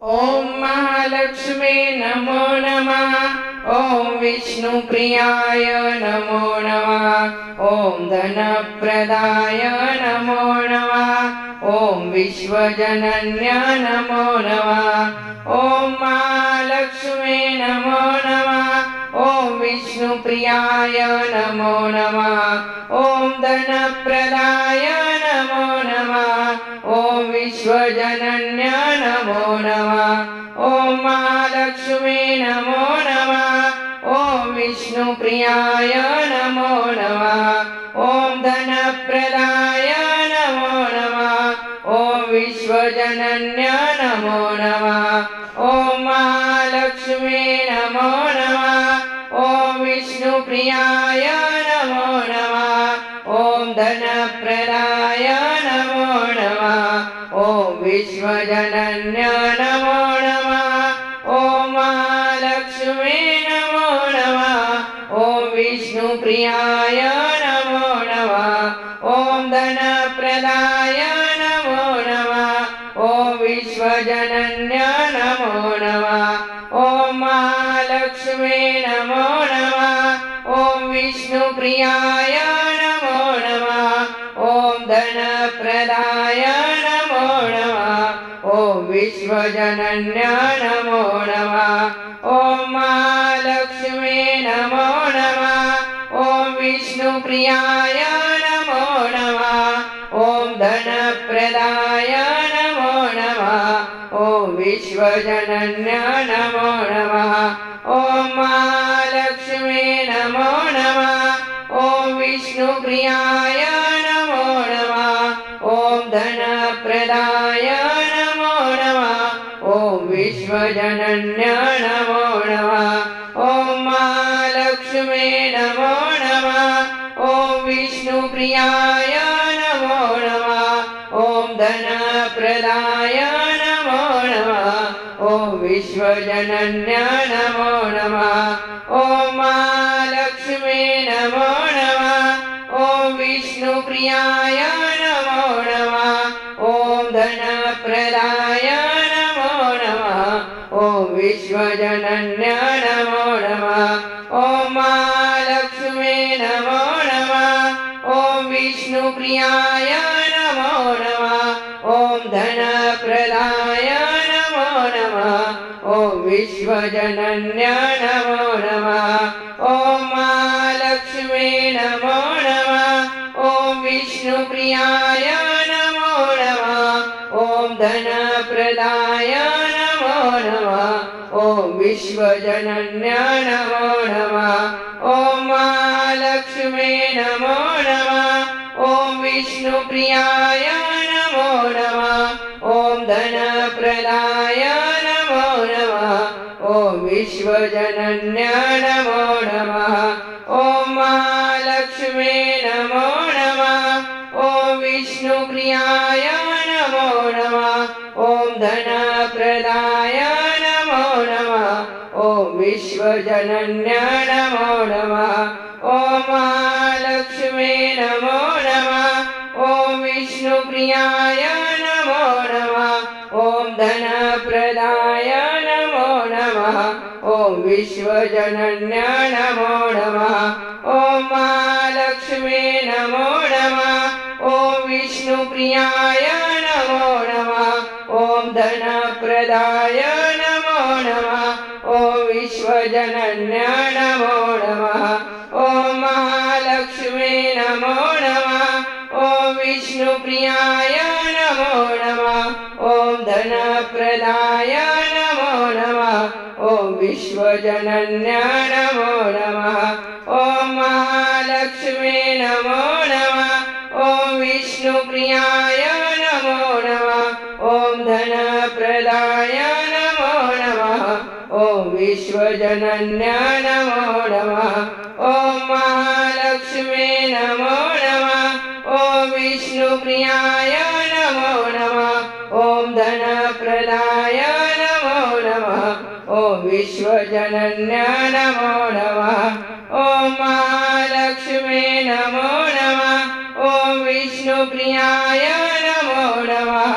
ओम महालक्ष्मी नमो नमः। ओम विष्णुप्रियाय नमो नमः। ओम धनप्रदाय नमो नमः। ओम विश्वजनन्य नमो नमः। ओम महालक्ष्मी नमो नमः। ओम विष्णुप्रियाय नमो नमः। ओम धनप्रदाय नमो नमः। ओम विश्वजनन्य नमो नमः। ओम महालक्ष्मी नमो नमः। ओम विष्णुप्रियाय नमो नमः। ओम धनप्रदाय नमो नमः। ओम विश्वजनन्य नमो नमः। ओम महालक्ष्मी नमो नमः। ओम विष्णुप्रियाय नमो नमः। ओम धनप्रदाय नमो नमः। ओम विश्वजनन्य नमो नमः। ओम महालक्ष्मी नमो नमः। ओम विष्णुप्रियाय नमो नमः। ओम धनप्रदाय नमो नमः। ओम विश्वजनन्य नमो नमः। ओम महालक्ष्मी नमो नमः। ओम विष्णुप्रियाय नमो नमः। ओम धनप्रदाय नमो नमः। ओम विश्वजनन्य नमो नमः। ओम महालक्ष्मी नमो नमः। ओम विष्णुप्रियाय नमो नमः। ओम धनप्रदाय नमो नमः। ओम विश्वजनन्य नमो नमः। ओम महालक्ष्मी नमो नमः। ओम विष्णुप्रियाय नमो नमः। ओम धनप्रदाय नमो नमः। ओम विश्वजनन्य नमो नमः। ओम महालक्ष्मी नमो नमः। ओम विष्णुप्रियाय नमो नमः। ओम धनप्रदाय नमो नमः। ओम विश्वजनन्य नमो नमः। ओम महालक्ष्मी नमो नमः। ओम विष्णुप्रियाय नमो नमः। ओम धनप्रदाय नमो नमः। ओम विश्वजनन्य नमो नमः। ओम महालक्ष्मी नमो नमः। ओम विष्णुप्रियाय नमो नमः। ओम धनप्रदाय नमो नमः। ओम विश्वजनन्य नमो नमः। ओम महालक्ष्मी नमो नमः। ओम विष्णुप्रियाय नमो नमः। ओम धनप्रदाय नमो नमः। ओम विश्वजनन्य नमो नमः। ओम महालक्ष्मी नमो नमः। ओम विष्णुप्रियाय नमो नमः। ओम धनप्रदाय नमो नमः। ओम विश्वजनन्य नमो नमः। ओम महालक्ष्मी नमो नमः। ओम विष्णुप्रियाय नमो नमः। ओम धनप्रदाय नमो नमः। ओम विश्वजनन्य नमो नमः। ओम महालक्ष्मी नमो नमः। ओम विष्णुप्रियाय नमो नमः। ओम धनप्रदाय नमो नमः। ओम विश्वजनन्य नमो नमः। ओम महालक्ष्मी नमो नमः। ओम विष्णुप्रियाय नमो नमः। ओम धनप्रदाय नमो नमः। ओम विश्वजनन्य नमो नमः। ओम महालक्ष्मी नमो नमः। ओम विष्णुप्रियाय नमो नमः। ओम धनप्रदाय नमो नमः। ओम विश्वजनन्य नमो नमः। ओम महालक्ष्मी नमो नमः। ओम विष्णुप्रियाय नमो नमः। ओम धनप्रदाय नमो नमः। ओम विश्वजनन्य नमो नमः। ओम महालक्ष्मी नमो नमः। ओम विष्णुप्रियाय नमो नमः। ओम धनप्रदाय नमो नमः। ओम विश्वजनन्य नमो नमः। ओम महालक्ष्मी नमो नमः। ओम विष्णुप्रियाय नमो नमः।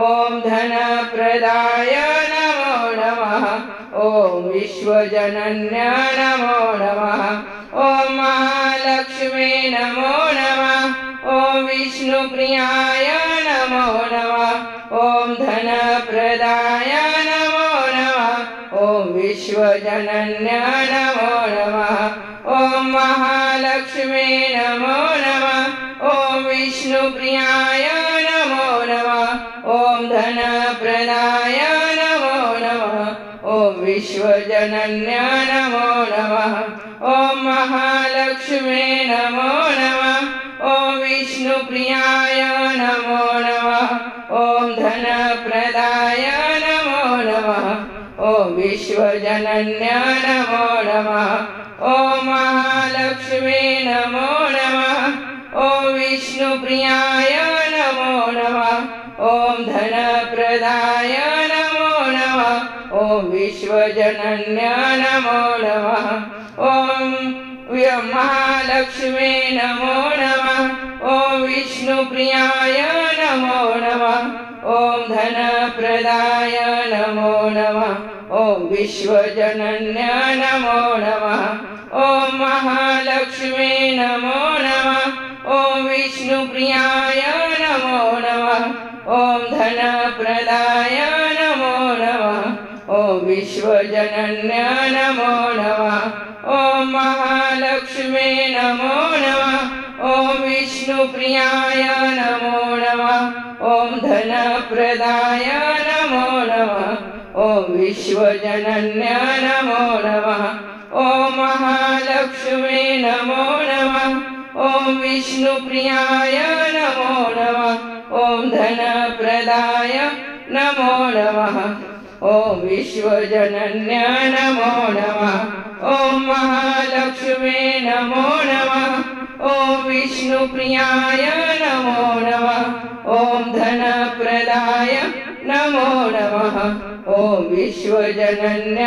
ओम धनप्रदाय नमो नमः ॐ विश्वजनन्य नमो नमः ॐ महालक्ष्मी नमो नमः ॐ विष्णुप्रियाय नमो नमः ॐ धनप्रदाय नमो नमः ॐ विश्वजनन्य नमो नमः ॐ महालक्ष्मी नमो नमः ॐ विष्णुप्रियाय नमो नमः ॐ धनप्रदाय नमो नमः ॐ विश्वजनन्य नमो नमः ॐ महालक्ष्मी नमो नमः ॐ विष्णुप्रियाय नमो नमः ॐ धनप्रदाय नमो नमः ॐ विश्वजनन्य नमो नमः ॐ महालक्ष्मी नमो नमः ॐ विष्णुप्रियाय नमो नमः ॐ धनप्रदाय नमो नमः ॐ विश्वजनन्य नमो नमः ॐ महालक्ष्मी नमो नमः ॐ विष्णुप्रियाय नमो नमः ॐ धनप्रदाय नमो नमः ॐ विश्वजनन्य नमो नमः ॐ महालक्ष्मी नमो नमः ॐ विष्णुप्रियाय नमो नमः ॐ धनप्रदाय नमो नमः ॐ विश्वजनन्य नमो नमः ॐ महालक्ष्मी नमो नमः ॐ विष्णुप्रियाय नमो नमः ॐ धनप्रदाय नमो नमः ॐ विश्वजनन्य नमो नमः ॐ महालक्ष्मी नमो नमः ॐ विष्णुप्रियाय नमो नमः ॐ धनप्रदाय नमो नमः ॐ विश्वजनन्य नमो नमः ॐ महालक्ष्मी नमो नमः ॐ विष्णुप्रियाय नमो नमः ॐ धनप्रदाय नमो नमः ॐ विश्वजनन्य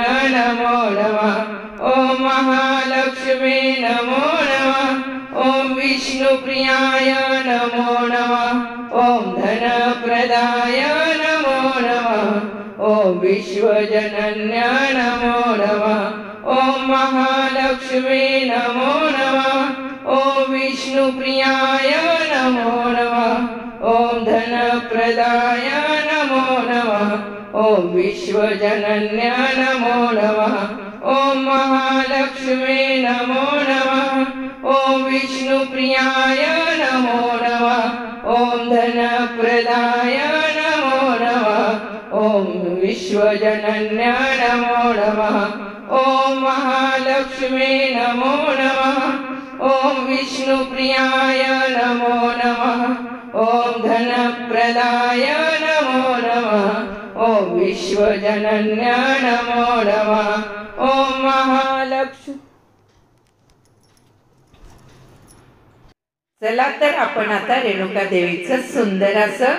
नमो नमः ॐ महालक्ष्मी नमो नमः ॐ विष्णुप्रियाय नमो नमः ॐ धनप्रदाय नमो नमः ॐ विश्वजनन्य नमो नमः ॐ महालक्ष्मी नमो नमः ॐ विष्णुप्रियाय नमो नमः ॐ धनप्रदाय नमो नमः ॐ विश्वजनन्य नमो नमः ॐ महालक्ष्मी नमो नमः ॐ विष्णुप्रियाय नमो नमः ॐ धनप्रदाय नमो नमः ॐ विश्वजनन्य नमो नमः ॐ महालक्ष्मी नमो नमः ॐ विष्णुप्रियाय नमो नमः ॐ धनप्रदाय नमो नमः ॐ विश्वजनन्य नमो नमः ॐ महालक्ष्मी. चला तर आपण आता रेणुका देवीचं सुंदर असं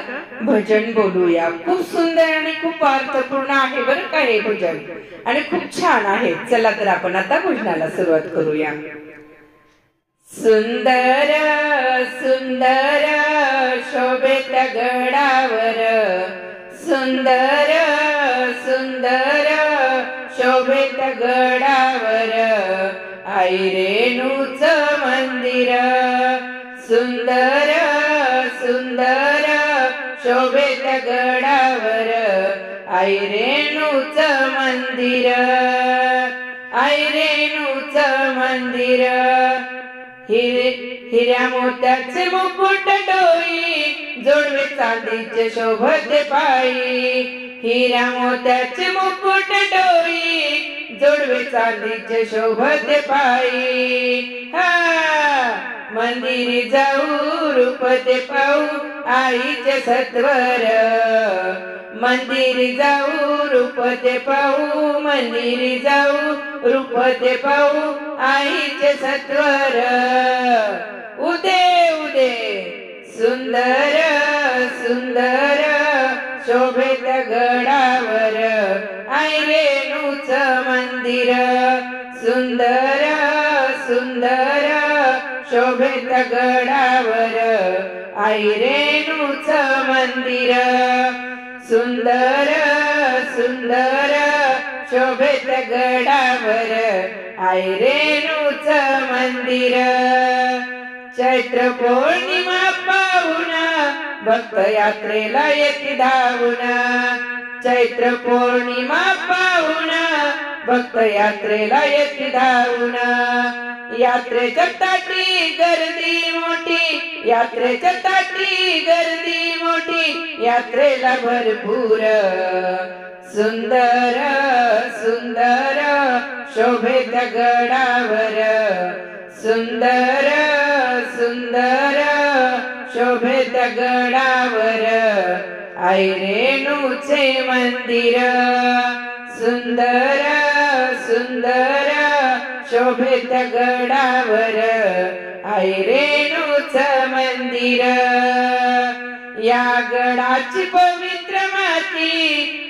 भजन बोलूया. खूप सुंदर आणि खूप अर्थपूर्ण आहे बरं का हे भजन, आणि खूप छान आहे. चला तर आपण आता भजनाला सुरुवात करूया. सुंदर सुंदर शोभेत गडावर, सुंदर सुंदर शोभेत गडावर, आई रेणूचं मंदिर. सुंदर सुंदर शोभेत गडावर, आई रेणूचं मंदिर, आई रेणूचं मंदिर. हिऱ्या मोत्याचे मुकुट डोई, जोडवे चांदीचे शोभते पायी. हिऱ्या मोत्याचे मुकुट डोई, जोडवे चांदीचे शोभते पायी. मंदिरी जाऊ रूप ते पाहू आईचे सत्वर. मंदिरी जाऊ रूप ते पाहू, मंदिरी जाऊ रूप ते पाहू आईचे सत्वर. उदे उदे सुंदर सुंदर शोभेत गडावर, आई रेणूचं मंदिर. सुंदर सुंदर शोभेत गडावर, आई रेणूचं मंदिर. सुंदर सुंदर गडावर आई रेणूच मंदिर. चैत्र पौर्णिमा पाहून भक्त यात्रेला येती धावून. चैत्र पौर्णिमा पाहून भक्त यात्रेला येती धावून. यात्रेच्या ताटी गर्दी मोठी, यात्रेच्या ताटी गर्दी मोठी, यात्रेला भरपूर. सुंदर सुंदर शोभे त्या गडावर, सुंदर सुंदर शोभे त्या गडावर आई रेणूचे मंदिर. सुंदर सुंदर शोभे त्या गडावर आई रेणूच मंदिर. या गडाची पवित्र माती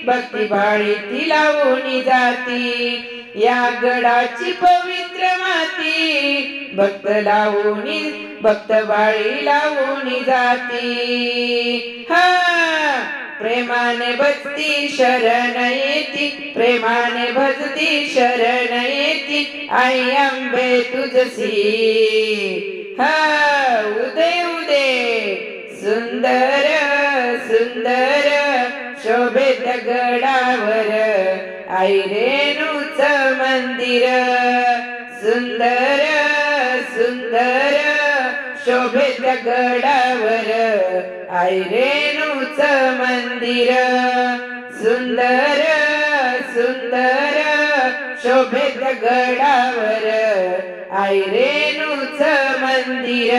भक्तिभाळी ती लावून जाती. या गडाची पवित्र माती भक्त बाळी लावून जाती. हा प्रेमाने भक्ती शरण येती, प्रेमाने भक्ती शरण येती आई अंबे तुझसी. हा उदे उदे सुंदर सुंदर शोभे त्या गडावर आई रेणूच मंदिर. सुंदर सुंदर शोभे त्या गडावर आई रेणूच मंदिर. सुंदर सुंदर शोभे त्या गडावर आई रेणूच मंदिर.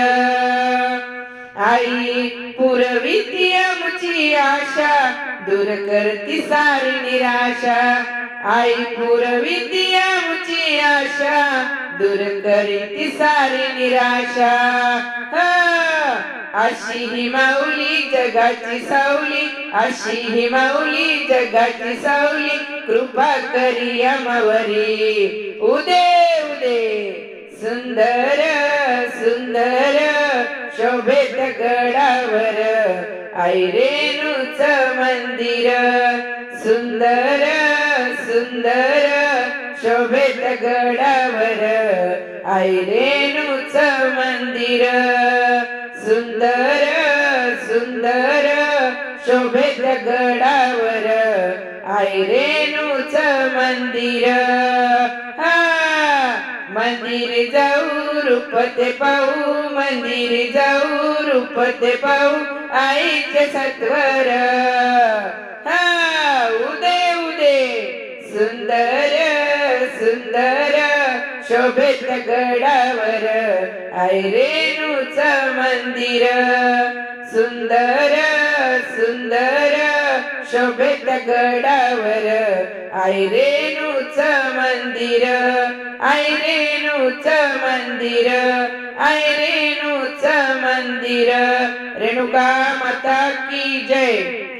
आई पुरविती आमची आशा, दूर करती सारी निराशा. आई पुरविती आमची आशा, दूर करती सारी निराशा. अशी ही माऊली जगाची सावली, अशी ही माऊली जगाची सावली, कृपा करी आम्हावरी उदे उदे. सुंदर सुंदर शोभे त्या गडावर आई रेणूच मंदिर. सुंदर सुंदर शोभे त्या गडावर आई रेणूच मंदिर. सुंदर सुंदर शोभे त्या गडावर आई रेणूच मंदिर. हा मंदिर जाऊ रूप ते पाहू, मंदिर जाऊ रूप ते पाहू आईचे सत्वर. हा उदे उदे सुंदर सुंदर शोभे त्या गडावर आई रेणूच मंदिर. सुंदर सुंदर शोभे त्या गडावर आई रेणूच मंदिर. आई रेणूच मंदिर, आई रेणूच मंदिर. रेणुका माता की जय.